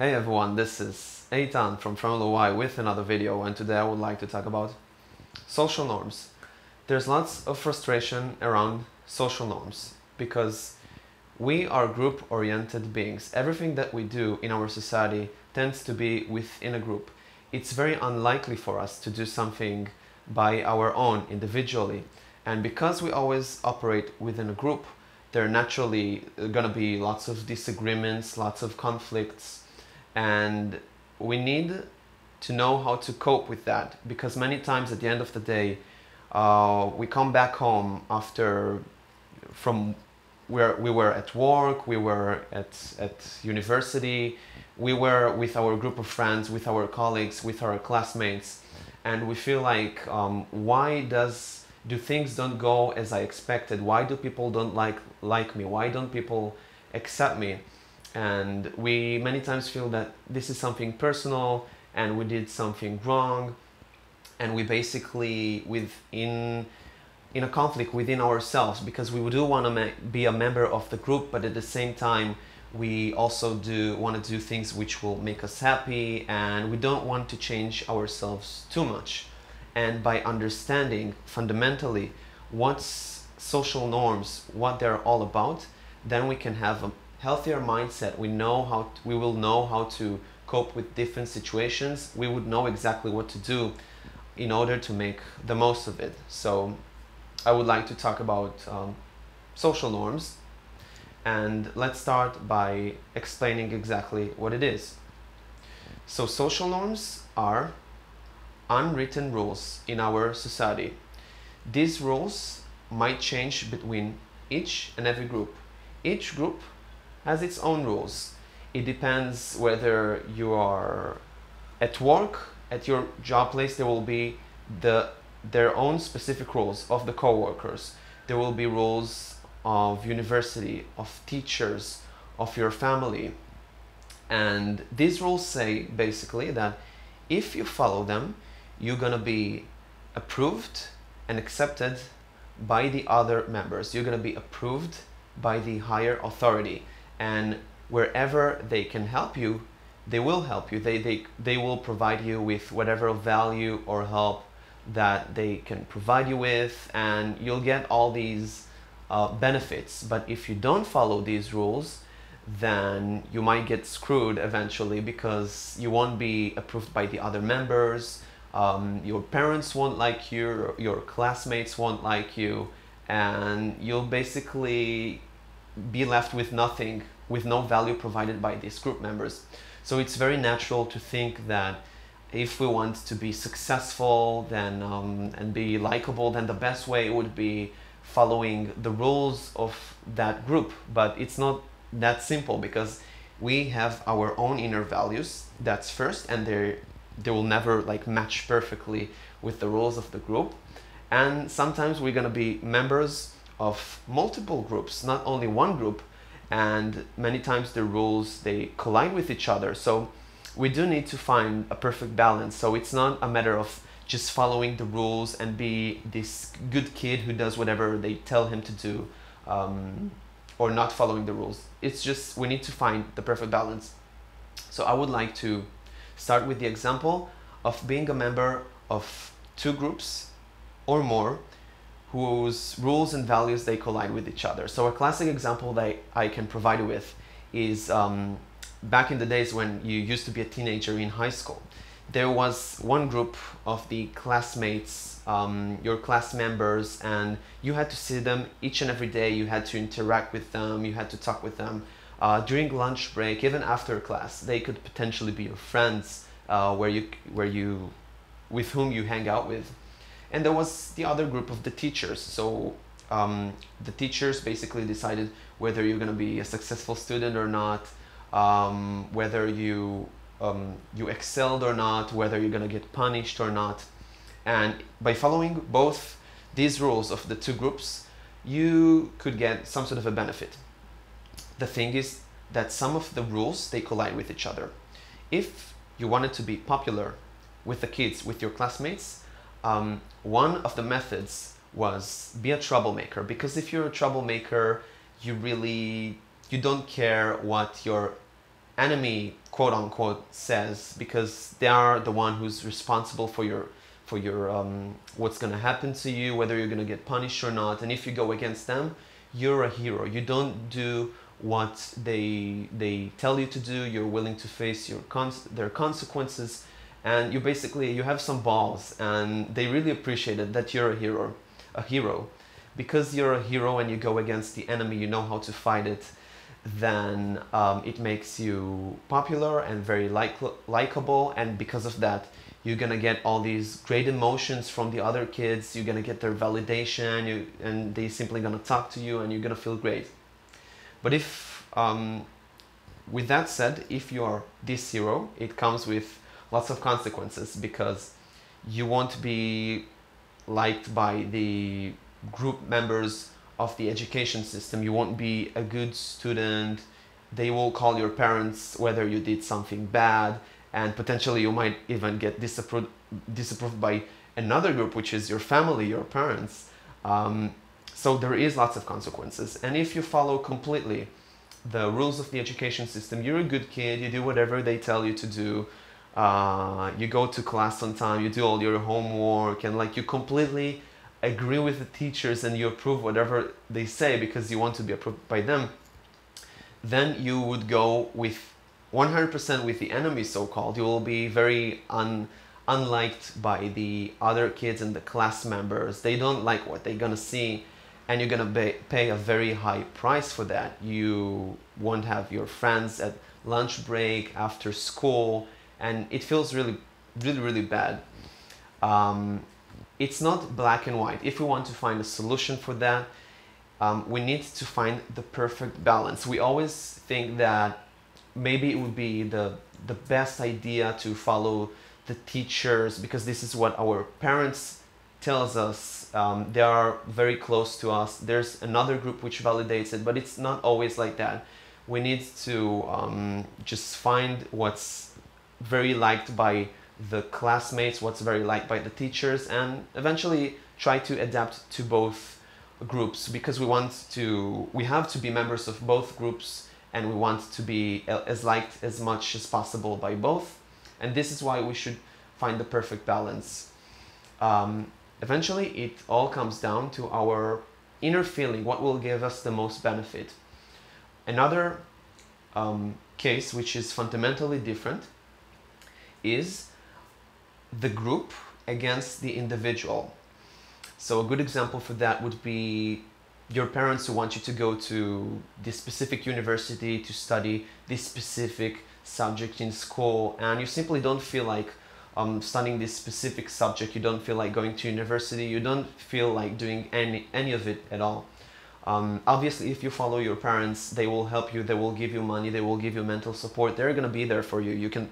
Hey everyone, this is Eitan from Formula Y with another video, and today I would like to talk about social norms. There's lots of frustration around social norms because we are group-oriented beings. Everything that we do in our society tends to be within a group. It's very unlikely for us to do something by our own individually, and because we always operate within a group, there are naturally going to be lots of disagreements, lots of conflicts, and we need to know how to cope with that, because many times at the end of the day we come back home after from where we were at work, we were at university, we were with our group of friends, with our colleagues, with our classmates, and we feel like why do things don't go as I expected? Why do people don't like me? Why don't people accept me? And we many times feel that this is something personal and we did something wrong, and we basically in a conflict within ourselves, because we do want to be a member of the group, but at the same time we also do want to do things which will make us happy, and we don't want to change ourselves too much. And by understanding fundamentally what's social norms, what they're all about, then we can have a healthier mindset. We will know how to cope with different situations. We would know exactly what to do in order to make the most of it. So I would like to talk about social norms, and let's start by explaining exactly what it is. So social norms are unwritten rules in our society. These rules might change between each and every group. Each group has its own rules. It depends whether you are at work, at your job place, there will be their own specific rules of the co-workers. There will be rules of university, of teachers, of your family. And these rules say basically that if you follow them, you're gonna be approved and accepted by the other members. You're gonna be approved by the higher authority, and wherever they can help you, they will help you. They will provide you with whatever value or help that they can provide you with, and you'll get all these benefits. But if you don't follow these rules, then you might get screwed eventually, because you won't be approved by the other members. Your parents won't like you, your classmates won't like you, and you'll basically be left with nothing, with no value provided by these group members. So it's very natural to think that if we want to be successful then and be likable, then the best way would be following the rules of that group. But it's not that simple, because we have our own inner values, that's first, and they will never match perfectly with the rules of the group. And sometimes we're gonna be members of multiple groups, not only one group, and many times the rules, they collide with each other. So we do need to find a perfect balance. So it's not a matter of just following the rules and be this good kid who does whatever they tell him to do, or not following the rules. It's just we need to find the perfect balance. So I would like to start with the example of being a member of two groups or more whose rules and values, they collide with each other. So a classic example that I can provide you with is back in the days when you used to be a teenager in high school. There was one group of the classmates, your class members, and you had to see them each and every day. You had to interact with them, you had to talk with them during lunch break, even after class. They could potentially be your friends, with whom you hang out with. And there was the other group of the teachers. So the teachers basically decided whether you're going to be a successful student or not, whether you excelled or not, whether you're going to get punished or not. And by following both these rules of the two groups, you could get some sort of a benefit. The thing is that some of the rules, they collide with each other. If you wanted to be popular with the kids, with your classmates, one of the methods was be a troublemaker, because if you're a troublemaker, you don't care what your enemy, quote unquote, says, because they are the one who's responsible for your what's going to happen to you, whether you're going to get punished or not. And if you go against them, you're a hero. You don't do what they tell you to do. You're willing to face their consequences, and you have some balls, and they really appreciate it that you're a hero, because you're a hero and you go against the enemy. You know how to fight it. Then it makes you popular and very likable, and because of that, you're gonna get all these great emotions from the other kids. You're gonna get their validation, and they simply gonna talk to you, and you're gonna feel great. But if, with that said, if you're this hero, it comes with lots of consequences, because you won't be liked by the group members of the education system. You won't be a good student. They will call your parents whether you did something bad, and potentially you might even get disapproved by another group, which is your family, your parents. So there is lots of consequences. And if you follow completely the rules of the education system, you're a good kid, you do whatever they tell you to do, you go to class on time, you do all your homework, and like you completely agree with the teachers and you approve whatever they say because you want to be approved by them, then you would go with 100% with the enemy, so-called. You will be very unliked by the other kids and the class members. They don't like what they're gonna see, and you're gonna pay a very high price for that. You won't have your friends at lunch break, after school, and it feels really, really, really bad. It's not black and white. If we want to find a solution for that, we need to find the perfect balance. We always think that maybe it would be the best idea to follow the teachers because this is what our parents tells us. They are very close to us. There's another group which validates it, but it's not always like that. We need to just find what's very liked by the classmates, what's very liked by the teachers, and eventually try to adapt to both groups, because we have to be members of both groups, and we want to be as liked as much as possible by both. And this is why we should find the perfect balance. Eventually it all comes down to our inner feeling, what will give us the most benefit. Another case which is fundamentally different is the group against the individual. So a good example for that would be your parents who want you to go to this specific university to study this specific subject in school, and you simply don't feel like studying this specific subject. You don't feel like going to university. You don't feel like doing any of it at all. Obviously, if you follow your parents, they will help you. They will give you money. They will give you mental support. They're gonna be there for you. You can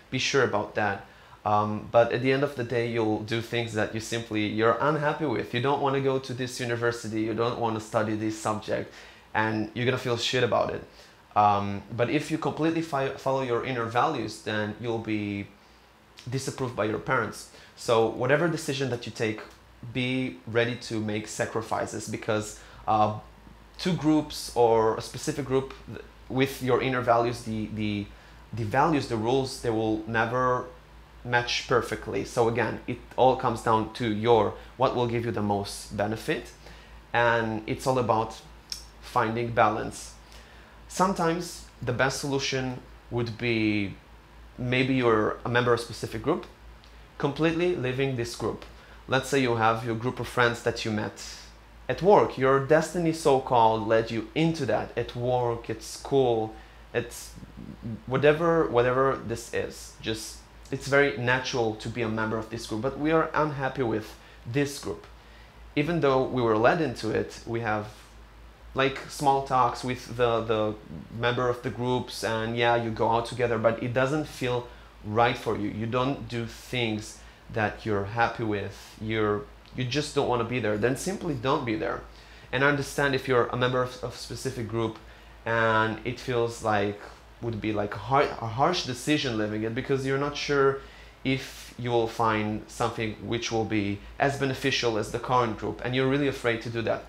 be sure about that. But at the end of the day, you'll do things that you're unhappy with. You don't want to go to this university, you don't want to study this subject, and you're gonna feel shit about it. But if you completely follow your inner values, then you'll be disapproved by your parents. So whatever decision that you take, be ready to make sacrifices, because two groups or a specific group with your inner values, the values, the rules, they will never match perfectly. So again, it all comes down to what will give you the most benefit, and it's all about finding balance. Sometimes the best solution would be, maybe you're a member of a specific group, completely leaving this group. Let's say you have your group of friends that you met at work. Your destiny, so-called, led you into that at work, at school, it's whatever this is. Just, it's very natural to be a member of this group, but we are unhappy with this group. Even though we were led into it, we have like small talks with the member of the groups, and yeah, you go out together, but it doesn't feel right for you. You don't do things that you're happy with. You just don't want to be there. Then simply don't be there. And I understand if you're a member of a specific group and it feels like would be like a harsh decision leaving it, because you're not sure if you will find something which will be as beneficial as the current group, and you're really afraid to do that.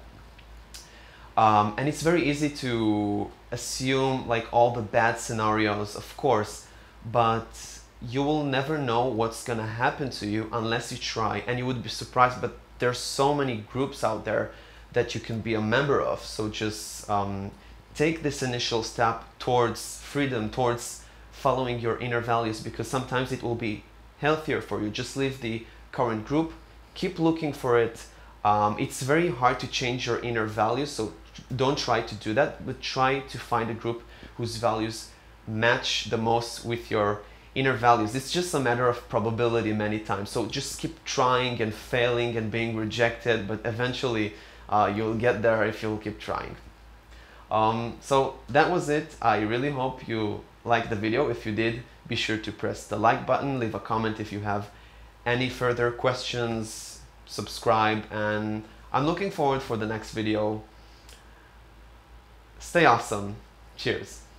And it's very easy to assume like all the bad scenarios, of course, but you will never know what's gonna happen to you unless you try, and you would be surprised. But there's so many groups out there that you can be a member of. So just take this initial step towards freedom, towards following your inner values, because sometimes it will be healthier for you. Just leave the current group, keep looking for it. It's very hard to change your inner values, so don't try to do that, but try to find a group whose values match the most with your inner values. It's just a matter of probability many times. So just keep trying and failing and being rejected, but eventually you'll get there if you'll keep trying. So that was it. I really hope you liked the video. If you did, be sure to press the like button, leave a comment if you have any further questions, subscribe, and I'm looking forward for the next video. Stay awesome. Cheers.